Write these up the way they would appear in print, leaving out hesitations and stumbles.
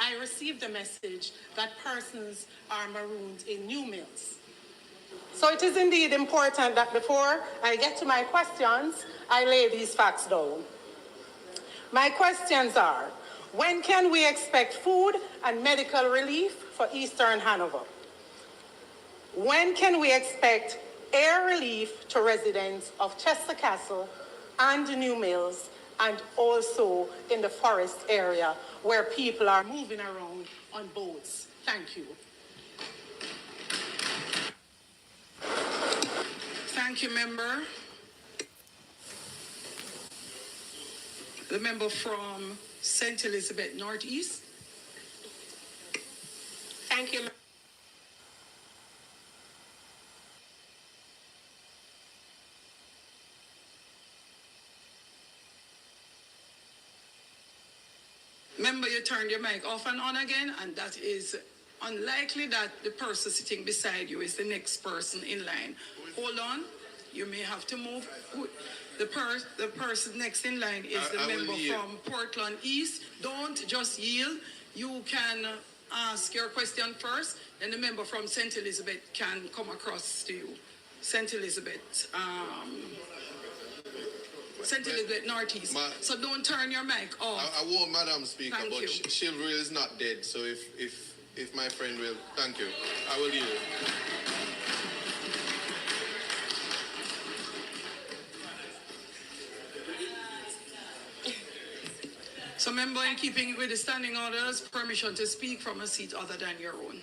I received a message that persons are marooned in New Mills. So it is indeed important that before I get to my questions, I lay these facts down. My questions are, when can we expect food and medical relief for Eastern Hanover? When can we expect air relief to residents of Chester Castle and New Mills, and also in the forest area where people are moving around on boats? Thank you. Thank you, member. The member from St. Elizabeth Northeast. Thank you. Member, you turned your mic off and on again, and that is unlikely that the person sitting beside you is the next person in line. Hold on. You may have to move. The person next in line is the member from Portland East. Don't just yield. You can ask your question first, then the member from St. Elizabeth can come across to you. St. Elizabeth Northeast. So don't turn your mic off. I won't, Madam Speaker, Thank but you. chivalry is not dead. So if my friend will, thank you. I will yield. So, member, in keeping with the standing orders, permission to speak from a seat other than your own.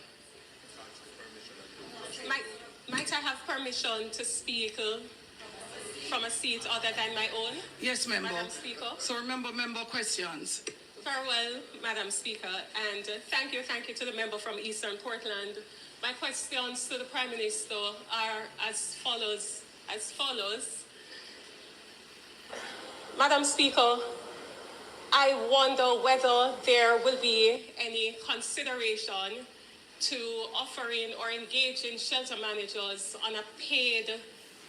Might I have permission to speak from a seat other than my own? Yes, member. Madam Speaker. So remember member questions. Very well, Madam Speaker, and thank you to the member from Eastern Portland. My questions to the Prime Minister are as follows. Madam Speaker, I wonder whether there will be any consideration to offering or engaging shelter managers on a paid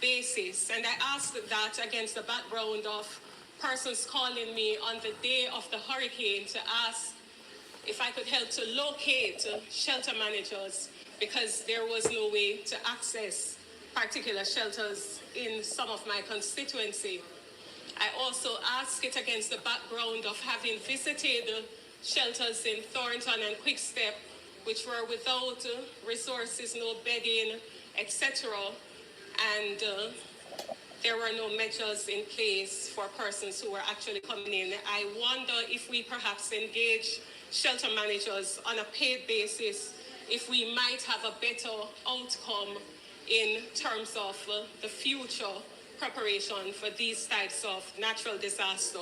basis. And I ask that against the background of persons calling me on the day of the hurricane to ask if I could help to locate shelter managers because there was no way to access particular shelters in some of my constituency. I also ask it against the background of having visited shelters in Thornton and Quickstep, which were without resources, no bedding, etc. And there were no measures in place for persons who were actually coming in. I wonder if we perhaps engage shelter managers on a paid basis, if we might have a better outcome in terms of the future preparation for these types of natural disaster.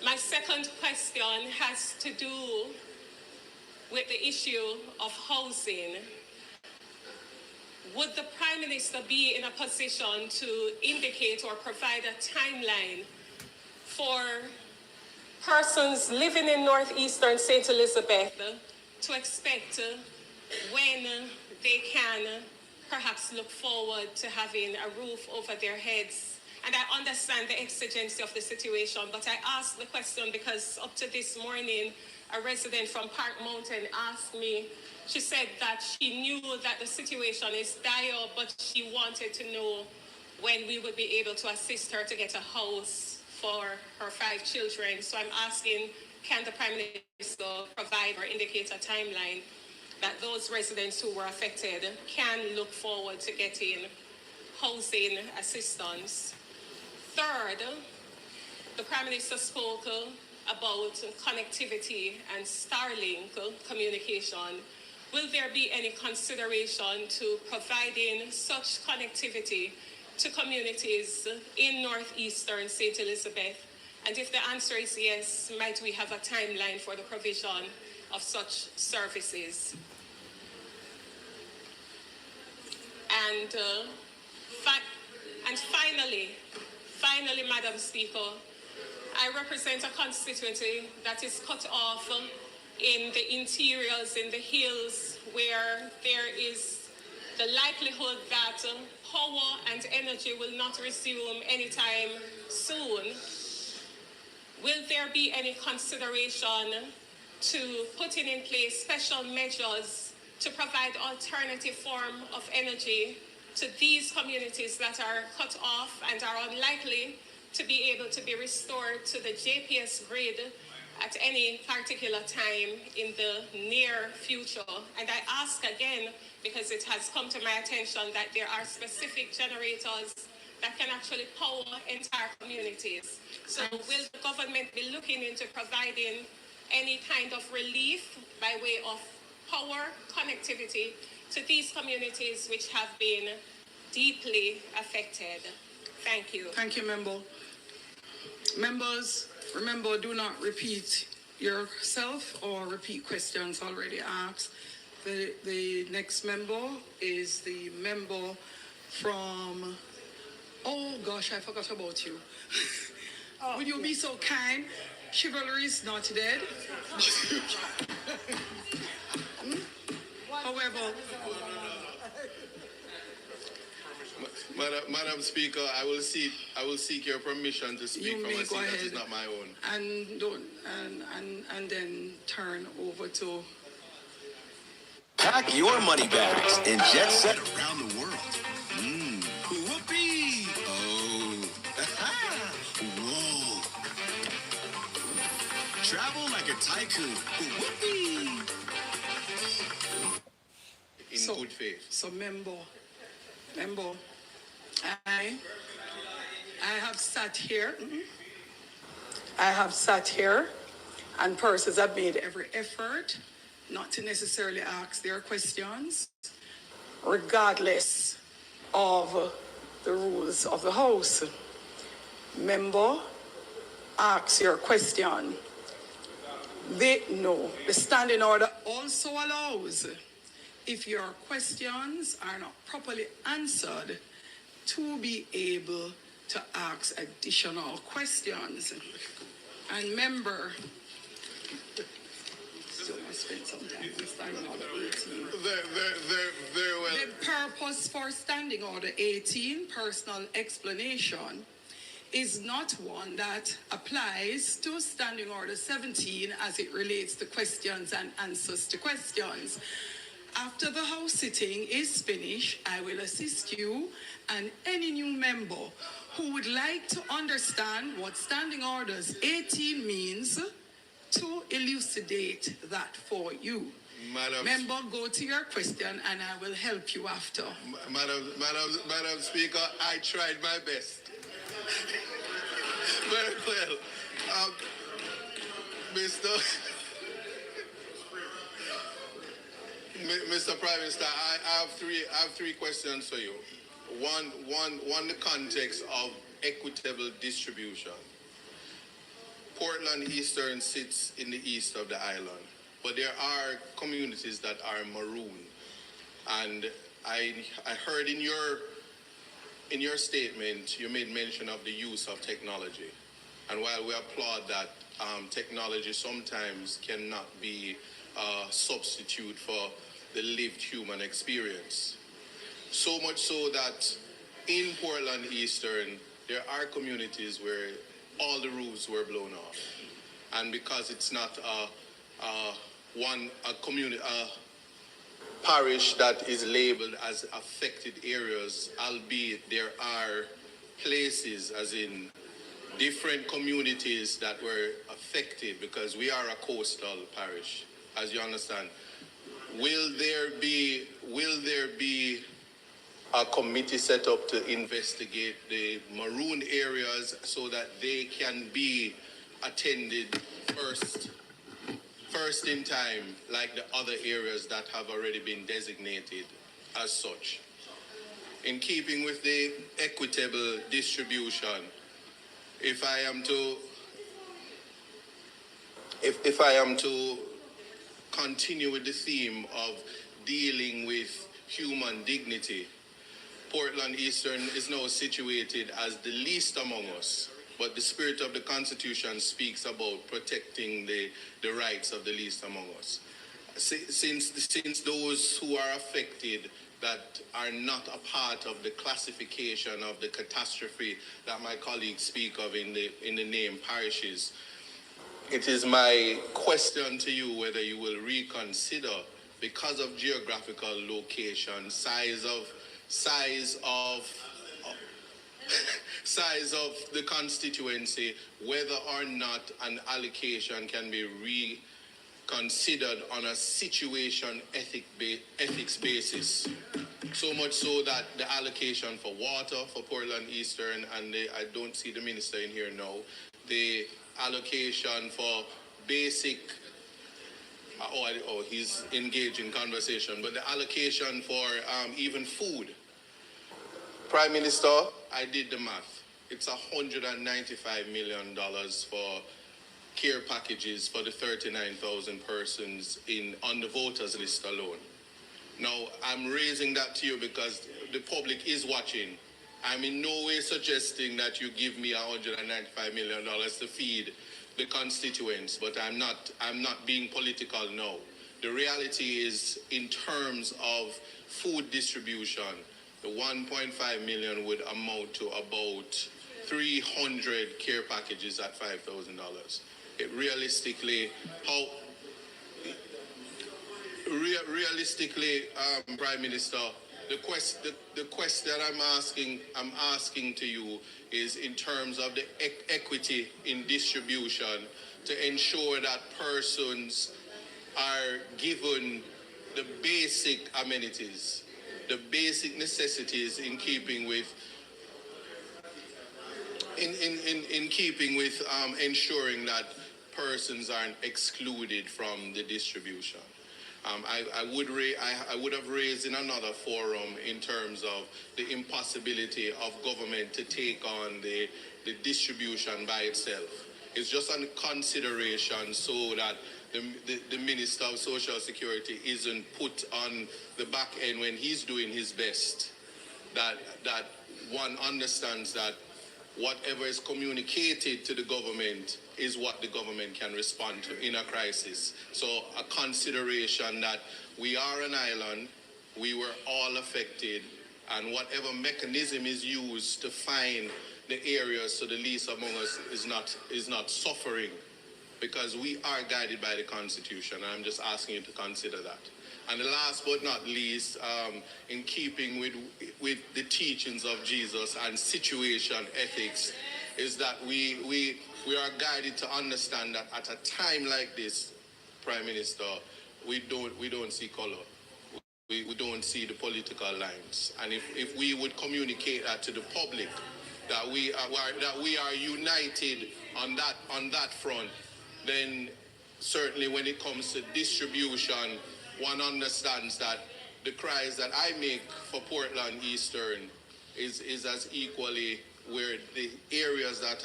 My second question has to do with the issue of housing. Would the Prime Minister be in a position to indicate or provide a timeline for persons living in northeastern St. Elizabeth to expect when they can perhaps look forward to having a roof over their heads? And I understand the exigency of the situation, but I asked the question because up to this morning, a resident from Park Mountain asked me, she said that she knew that the situation is dire, but she wanted to know when we would be able to assist her to get a house for her 5 children. So I'm asking, can the Prime Minister provide or indicate a timeline that those residents who were affected can look forward to getting housing assistance? Third, the Prime Minister spoke about connectivity and Starlink communication. Will there be any consideration to providing such connectivity to communities in northeastern St. Elizabeth? And if the answer is yes, might we have a timeline for the provision of such services? And finally, Madam Speaker, I represent a constituency that is cut off in the interiors, in the hills, where there is the likelihood that power and energy will not resume anytime soon. Will there be any consideration to putting in place special measures to provide alternative form of energy to these communities that are cut off and are unlikely to be able to be restored to the JPS grid at any particular time in the near future. And I ask again, because it has come to my attention that there are specific generators that can actually power entire communities. So will the government be looking into providing any kind of relief by way of power connectivity to these communities which have been deeply affected? Thank you. Thank you, member. Members, remember, do not repeat yourself or repeat questions already asked. The next member is the member from, oh gosh, I forgot about you. Would you be so kind? Chivalry is not dead. However, Madam Speaker, I will seek your permission to speak from a seat that is not my own. And then turn over to. Pack your money bags and jet set around the world. Whoopee! Oh, whoa! Travel like a tycoon. Whoopee! In good faith. So, member, I have sat here. I have sat here, and persons have made every effort not to necessarily ask their questions, regardless of the rules of the House. Member, ask your question. The standing order also allows, if your questions are not properly answered, to be able to ask additional questions. And member, so I spent some time on standing order 18. Very well. The purpose for standing order 18, personal explanation, is not one that applies to standing order 17 as it relates to questions and answers to questions. After the House sitting is finished, I will assist you and any new member who would like to understand what standing orders 18 means to elucidate that for you. Member, go to your question and I will help you after. Madam Speaker, I tried my best. Very well. Mr. Prime Minister, I have three questions for you. One, the context of equitable distribution. Portland Eastern sits in the east of the island, but there are communities that are maroon. And I heard in your statement, you made mention of the use of technology. And while we applaud that, technology sometimes cannot be a substitute for the lived human experience. So much so that in Portland Eastern, there are communities where all the roofs were blown off. And because it's not a parish that is labeled as affected areas, albeit there are places, as in different communities that were affected, because we are a coastal parish, as you understand. Will there be a committee set up to investigate the maroon areas so that they can be attended first in time, like the other areas that have already been designated as such? In keeping with the equitable distribution, if I am to continue with the theme of dealing with human dignity, Portland Eastern is now situated as the least among us, but the spirit of the Constitution speaks about protecting the rights of the least among us. Since those who are affected that are not a part of the classification of the catastrophe that my colleagues speak of in the name parishes, it is my question to you whether you will reconsider, because of geographical location, size of size of the constituency, whether or not an allocation can be reconsidered on a situation ethics basis. So much so that the allocation for water for Portland Eastern, and I don't see the minister in here now, the allocation for basic, he's engaged in conversation, but the allocation for even food. Prime Minister, I did the math. It's $195 million for care packages for the 39,000 persons on the voters list alone. Now, I'm raising that to you because the public is watching. I'm in no way suggesting that you give me $195 million to feed the constituents, but I'm not being political now. The reality is, in terms of food distribution, the 1.5 million would amount to about 300 care packages at $5,000. It realistically, Prime Minister, the question I'm asking to you is in terms of the equity in distribution to ensure that persons are given the basic amenities, the basic necessities in keeping with ensuring that persons aren't excluded from the distribution. I would have raised in another forum in terms of the impossibility of government to take on the distribution by itself. It's just a consideration so that the Minister of Social Security isn't put on the back end when he's doing his best. That one understands that whatever is communicated to the government is what the government can respond to in a crisis. So a consideration that we are an island, we were all affected, and whatever mechanism is used to find the areas so the least among us is not suffering, because we are guided by the Constitution. I'm just asking you to consider that. And the last but not least, in keeping with the teachings of Jesus and situation ethics, is that we are guided to understand that at a time like this, Prime Minister, we don't see color. We don't see the political lines. And if we would communicate that to the public, that we are united on that front, then certainly when it comes to distribution, one understands that the cries that I make for Portland Eastern is as equally where the areas that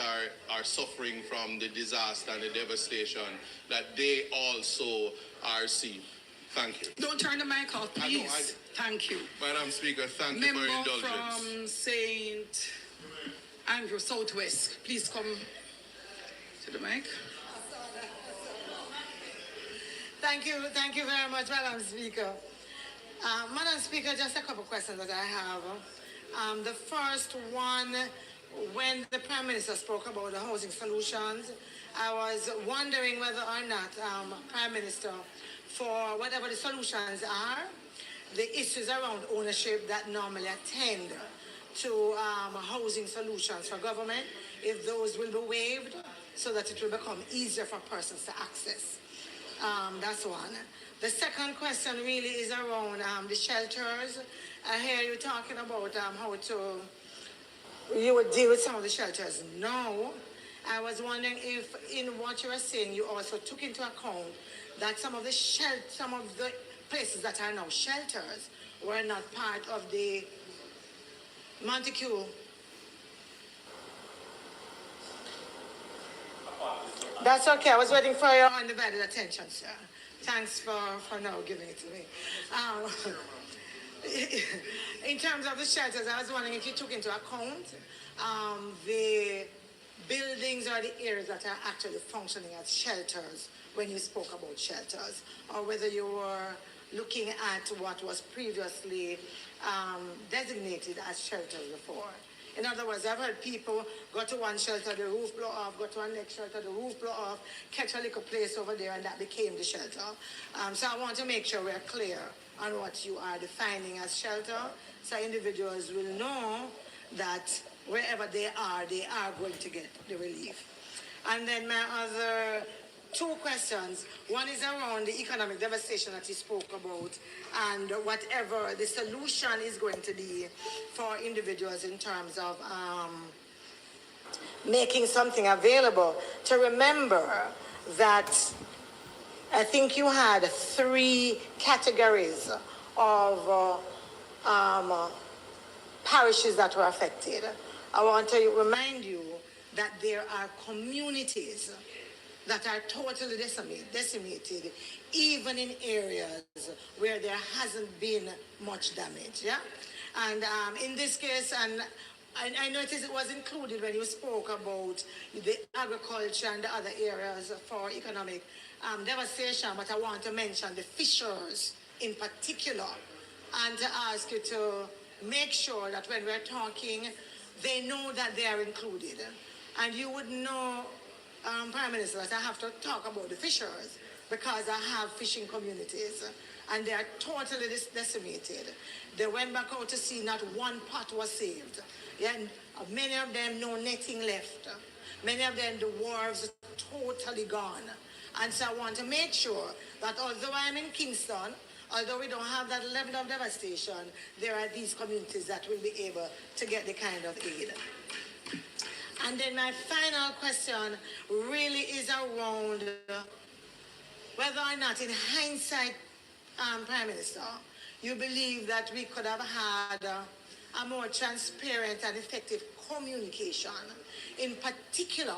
are suffering from the disaster and the devastation, that they also are seen. Thank you. Don't turn the mic off, please. Thank you. Madam Speaker, thank you for your indulgence. Member from St. Andrew, Southwest, please come to the mic. Thank you very much, Madam Speaker. Madam Speaker, just a couple questions that I have. The first one, when the Prime Minister spoke about the housing solutions, I was wondering whether or not, Prime Minister, for whatever the solutions are, the issues around ownership that normally attend to housing solutions for government, if those will be waived so that it will become easier for persons to access. That's one. The second question really is around the shelters. I hear you talking about how you would deal with some of the shelters. No, I was wondering if in what you were saying you also took into account that some of the places that are now shelters were not part of the Montague. That's okay. I was waiting for your undivided attention, sir. Thanks for now giving it to me. In terms of the shelters, I was wondering if you took into account the buildings or the areas that are actually functioning as shelters when you spoke about shelters, or whether you were looking at what was previously designated as shelters before. In other words, I've heard people go to one shelter, the roof blow off, go to one next shelter, the roof blow off, catch a little place over there, and that became the shelter. So I want to make sure we're clear on what you are defining as shelter, so individuals will know that wherever they are going to get the relief. And then my other two questions. One is around the economic devastation that you spoke about and whatever the solution is going to be for individuals in terms of making something available. To remember that I think you had 3 categories of parishes that were affected. I want to remind you that there are communities that are totally decimated, even in areas where there hasn't been much damage, yeah? And in this case, and I noticed it was included when you spoke about the agriculture and the other areas for economic devastation, but I want to mention the fishers in particular, and to ask you to make sure that when we're talking, they know that they are included. And you would know, Prime Minister, that I have to talk about the fishers because I have fishing communities and they are totally decimated. They went back out to sea, not one pot was saved. Yeah, and many of them no netting left. Many of them, the wharves are totally gone. And so I want to make sure that although I'm in Kingston, although we don't have that level of devastation, there are these communities that will be able to get the kind of aid. And then my final question really is around whether or not, in hindsight, Prime Minister, you believe that we could have had a more transparent and effective communication, in particular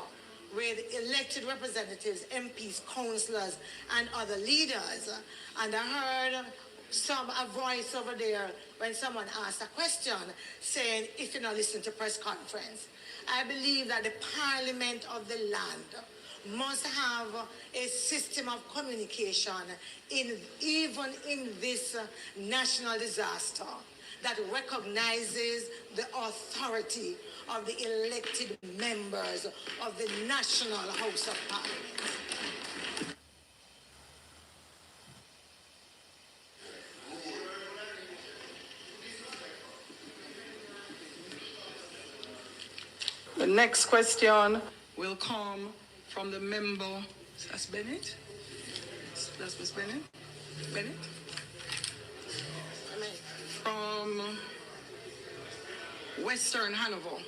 with elected representatives, MPs, councillors, and other leaders. And I heard a voice over there when someone asked a question saying, if you're not listening to press conference. I believe that the Parliament of the land must have a system of communication even in this national disaster that recognizes the authority of the elected members of the National House of Parliament. The next question will come from the member. That's Bennett? That's Miss Bennett? Bennett? From Western Hanover.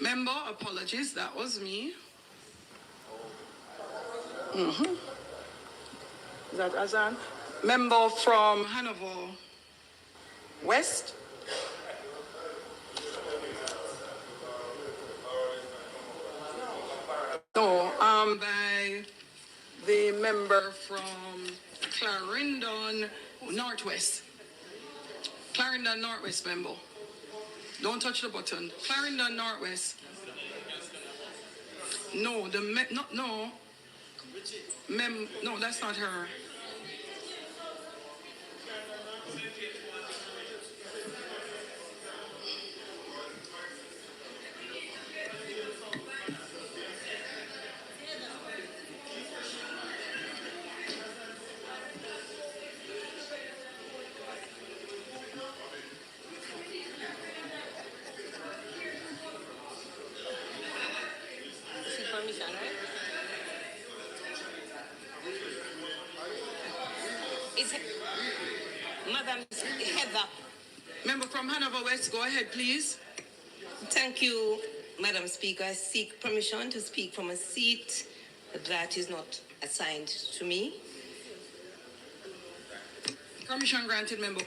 Member, apologies, that was me. Is that Azan? Member from Hanover West. No, by the member from Clarendon Northwest. Clarendon Northwest member. Don't touch the button. Clarendon Northwest. No, no, that's not her. Madam Heather. Member from Hanover West, go ahead, please. Thank you, Madam Speaker. I seek permission to speak from a seat that is not assigned to me. Permission granted, member.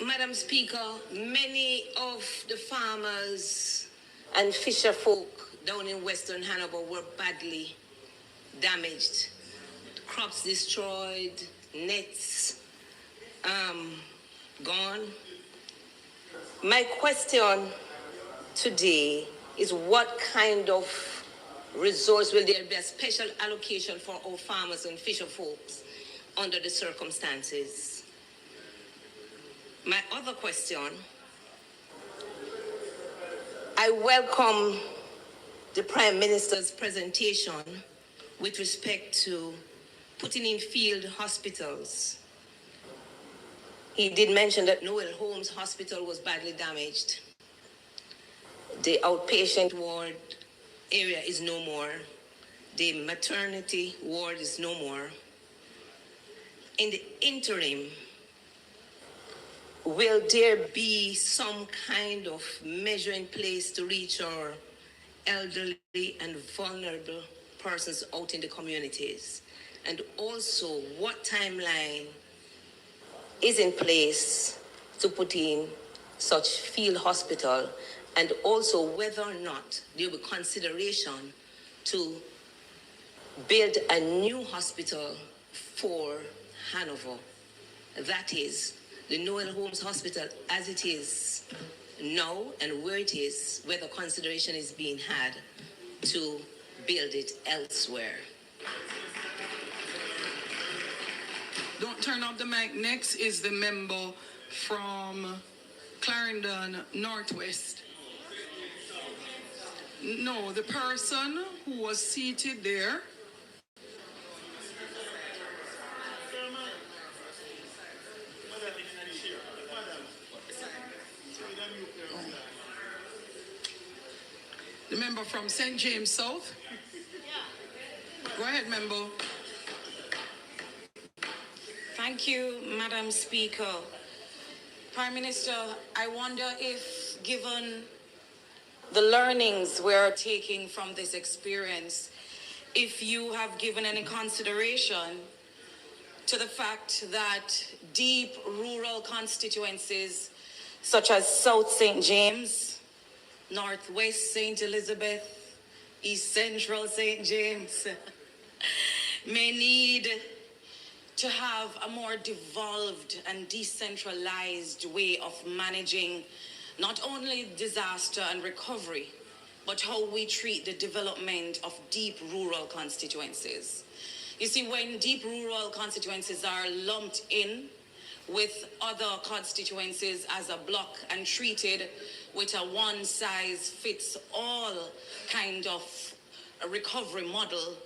Madam Speaker, many of the farmers and fisher folk down in Western Hanover were badly damaged. Crops destroyed, nets gone. My question today is what kind of resource will there be a special allocation for our farmers and fisher folks under the circumstances. My other question, I welcome the Prime Minister's presentation with respect to putting in field hospitals. He did mention that Noel Holmes Hospital was badly damaged. The outpatient ward area is no more. The maternity ward is no more. In the interim, will there be some kind of measure in place to reach our elderly and vulnerable persons out in the communities? And also, what timeline is in place to put in such field hospital, and also whether or not there will be consideration to build a new hospital for Hanover? That is, the Noel Holmes Hospital as it is now and where it is, whether consideration is being had to build it elsewhere. Don't turn off the mic. Next is the member from Clarendon Northwest. No, the person who was seated there. The member from St. James South. Go ahead, member. Thank you, Madam Speaker. Prime Minister, I wonder if, given the learnings we're taking from this experience, if you have given any consideration to the fact that deep rural constituencies such as South St. James, Northwest St. Elizabeth, East Central St. James may need to have a more devolved and decentralized way of managing not only disaster and recovery, but how we treat the development of deep rural constituencies. You see, when deep rural constituencies are lumped in with other constituencies as a block and treated with a one-size-fits-all kind of a recovery model,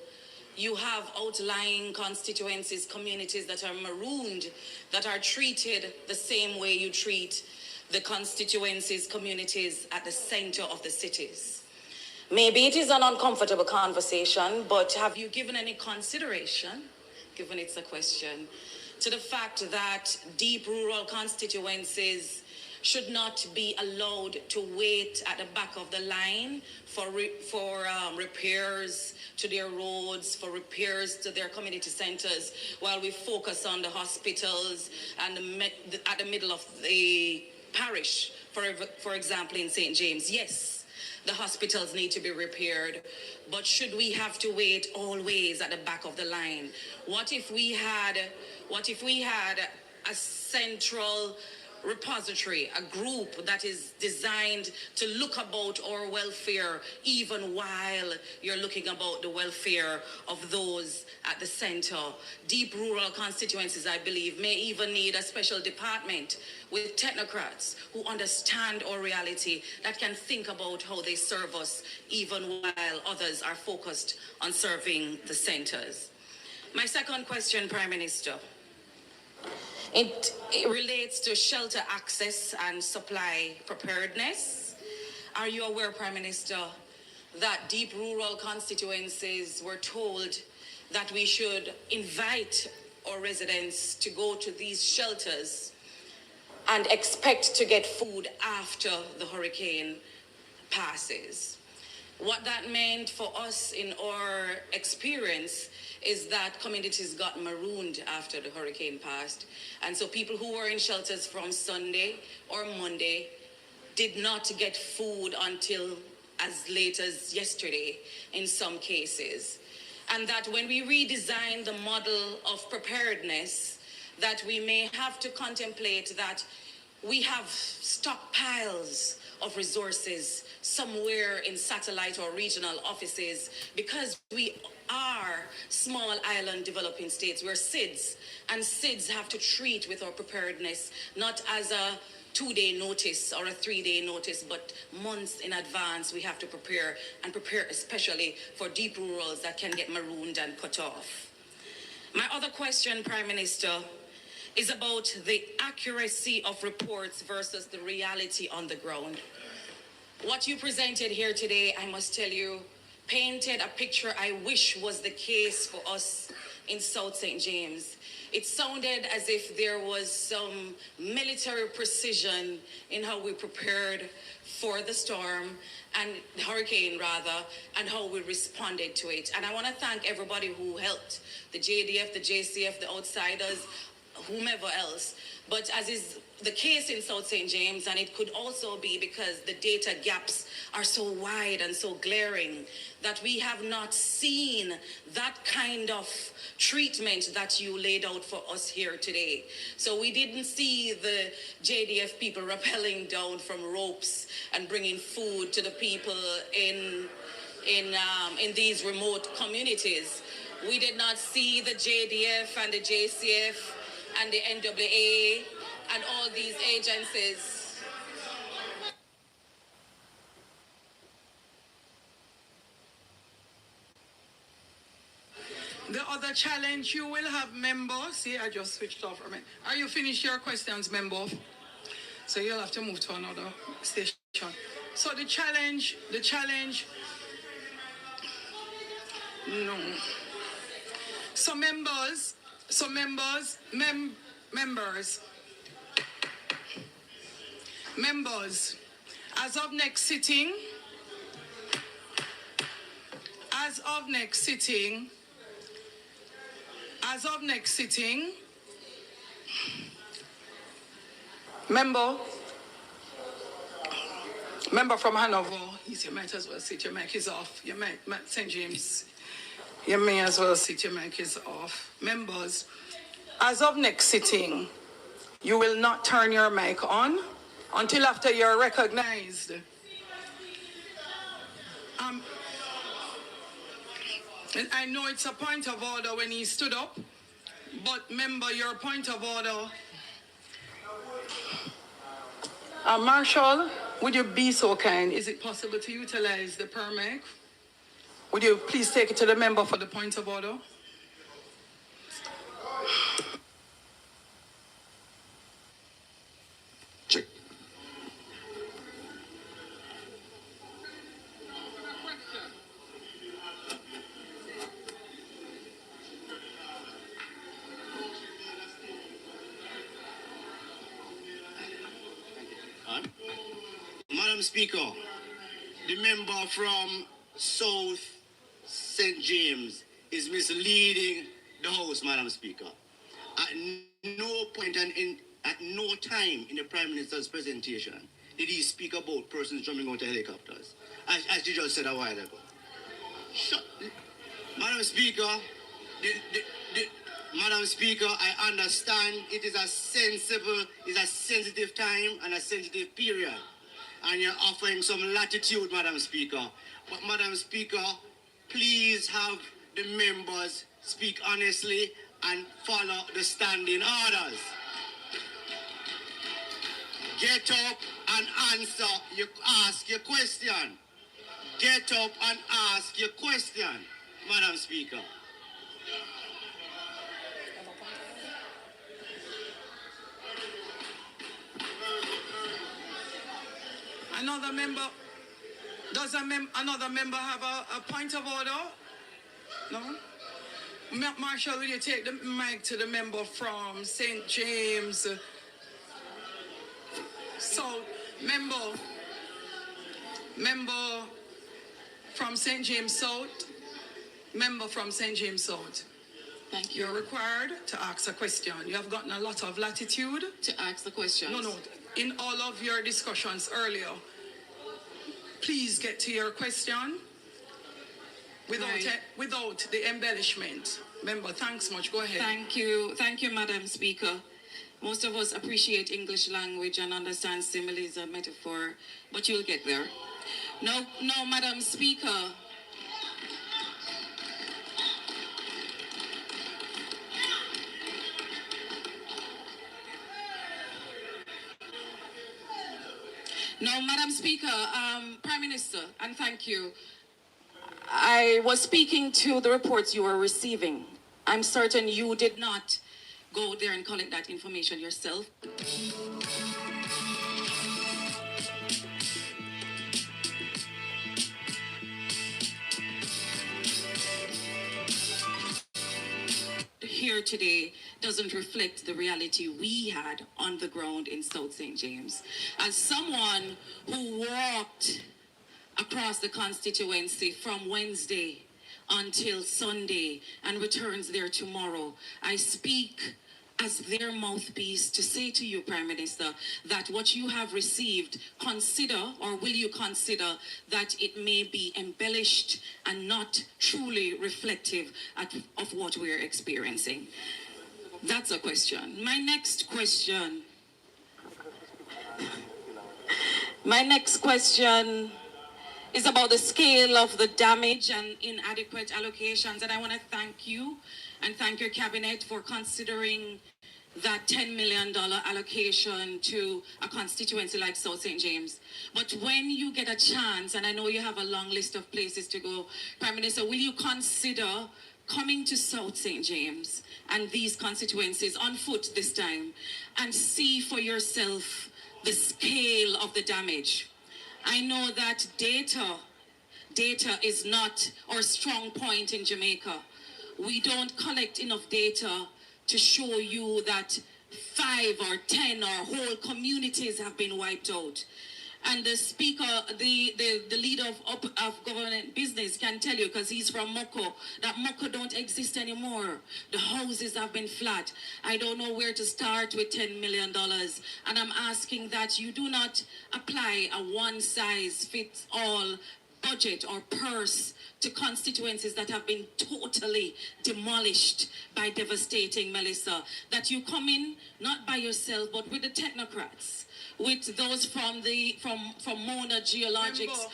you have outlying constituencies, communities that are marooned, that are treated the same way you treat the constituencies, communities at the center of the cities. Maybe it is an uncomfortable conversation, but have you given any consideration, given it's a question, to the fact that deep rural constituencies should not be allowed to wait at the back of the line for repairs to their roads, for repairs to their community centers, while we focus on the hospitals and at the middle of the parish, for example, in St. James? Yes, the hospitals need to be repaired, but should we have to wait always at the back of the line? What if we had a central repository, a group that is designed to look about our welfare even while you're looking about the welfare of those at the center? Deep rural constituencies, I believe, may even need a special department with technocrats who understand our reality, that can think about how they serve us even while others are focused on serving the centers. My second question, Prime Minister, it relates to shelter access and supply preparedness. Are you aware, Prime Minister, that deep rural constituencies were told that we should invite our residents to go to these shelters and expect to get food after the hurricane passes? What that meant for us in our experience is that communities got marooned after the hurricane passed. And so people who were in shelters from Sunday or Monday did not get food until as late as yesterday in some cases. And that when we redesign the model of preparedness, that we may have to contemplate that we have stockpiles of resources somewhere in satellite or regional offices, because we are small island developing states. We're SIDS, and SIDS have to treat with our preparedness not as a 2-day notice or a 3-day notice, but months in advance we have to prepare, and prepare especially for deep rurals that can get marooned and cut off. My other question, Prime Minister, is about the accuracy of reports versus the reality on the ground. What you presented here today, I must tell you, painted a picture I wish was the case for us in South St. James. It sounded as if there was some military precision in how we prepared for the storm, and the hurricane rather, and how we responded to it. And I want to thank everybody who helped, the JDF, the JCF, the outsiders, whomever else. But as is the case in South St. James, and it could also be because the data gaps are so wide and so glaring, that we have not seen that kind of treatment that you laid out for us here today. So we didn't see the JDF people rappelling down from ropes and bringing food to the people in these remote communities. We did not see the JDF and the JCF and the NWA and all these agencies. The other challenge you will have, member. See, I just switched off. Are you finished your questions, member? So you'll have to move to another station. So the challenge, no. So members, as of next sitting, member from Hanover, you might as well sit, your mic is off. Your mic, St. James, you may as well sit, your mic is off. Members, as of next sitting, you will not turn your mic on until after you're recognized. I know it's a point of order when he stood up, but member, your point of order. Marshall, would you be so kind? Is it possible to utilize the permit? Would you please take it to the member for the point of order? Check. Madam Speaker, the member from South St. James is misleading the House, Madam Speaker. At no point and at no time in the Prime Minister's presentation did he speak about persons jumping out of helicopters, as you just said a while ago. Madam Speaker, Madam Speaker, I understand it is a sensitive time and a sensitive period, and you're offering some latitude, Madam Speaker. But Madam Speaker, please have the members speak honestly and follow the standing orders. Get up and ask your question. Get up and ask your question, Madam Speaker. Another member, does another member have a point of order? No? Marshall, will you take the mic to the member from St. James? So, member from St. James South, member from St. James South. Thank you. You're required to ask a question. You have gotten a lot of latitude. To ask the question. No. In all of your discussions earlier, please get to your question without the embellishment. Member, thanks much. Go ahead. Thank you, Madam Speaker. Most of us appreciate English language and understand similes and metaphor, but you'll get there. No, Madam Speaker. No, Madam Speaker, Prime Minister, and thank you. I was speaking to the reports you were receiving. I'm certain you did not go there and collect that information yourself. Here today doesn't reflect the reality we had on the ground in South St. James. As someone who walked across the constituency from Wednesday until Sunday and returns there tomorrow, I speak as their mouthpiece to say to you, Prime Minister, that what you have received, consider, or will you consider, that it may be embellished and not truly reflective of what we're experiencing. That's a question. My next question is about the scale of the damage and inadequate allocations. And I want to thank you and thank your cabinet for considering that $10 million allocation to a constituency like South St. James. But when you get a chance, and I know you have a long list of places to go, Prime Minister, will you consider coming to South St. James and these constituencies on foot this time and see for yourself the scale of the damage? I know that data is not our strong point in Jamaica. We don't collect enough data to show you that 5 or 10 or whole communities have been wiped out. And the speaker, the leader of government business can tell you, because he's from Moko, that Moko don't exist anymore. The houses have been flat. I don't know where to start with $10 million. And I'm asking that you do not apply a one-size-fits-all budget or purse to constituencies that have been totally demolished by devastating Melissa. That you come in, not by yourself, but with the technocrats, with those from Mona Geologics,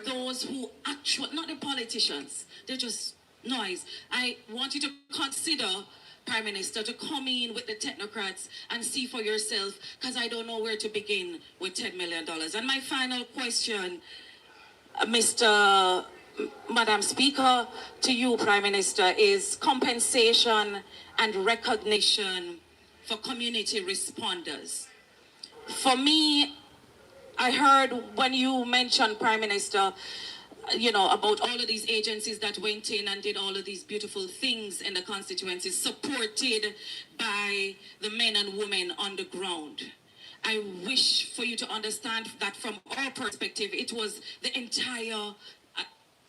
those who actually, not the politicians, they're just noise. I want you to consider, Prime Minister, to come in with the technocrats and see for yourself, because I don't know where to begin with $10 million. And my final question, Madam Speaker, to you, Prime Minister, is compensation and recognition for community responders. For me, I heard when you mentioned, Prime Minister, about all of these agencies that went in and did all of these beautiful things in the constituencies, supported by the men and women on the ground. I wish for you to understand that from our perspective, it was the entire,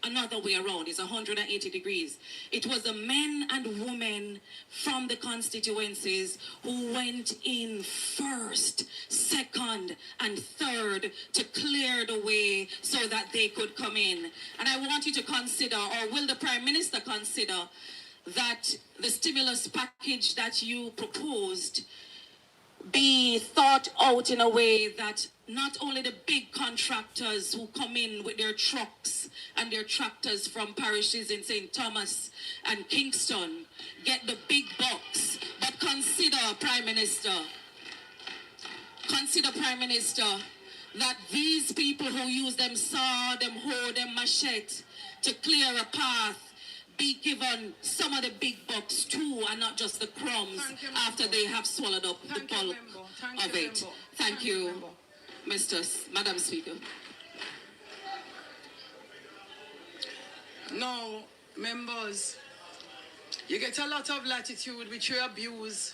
another way around, it's 180 degrees. It was the men and women from the constituencies who went in first, second, and third to clear the way so that they could come in. And I want you to consider, or will the Prime Minister consider, that the stimulus package that you proposed be thought out in a way that not only the big contractors who come in with their trucks and their tractors from parishes in St. Thomas and Kingston get the big bucks, but consider, Prime Minister, that these people who use them saw, them hoe, them machete to clear a path be given some of the big bucks too, and not just the crumbs after they have swallowed up the bulk of it. Thank you, Madam Speaker. Now, members, you get a lot of latitude which you abuse.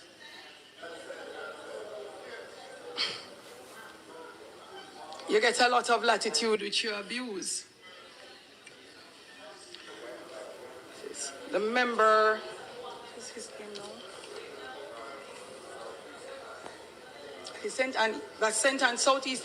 You get a lot of latitude which you abuse. The member, what's his name now? He sent on Southeast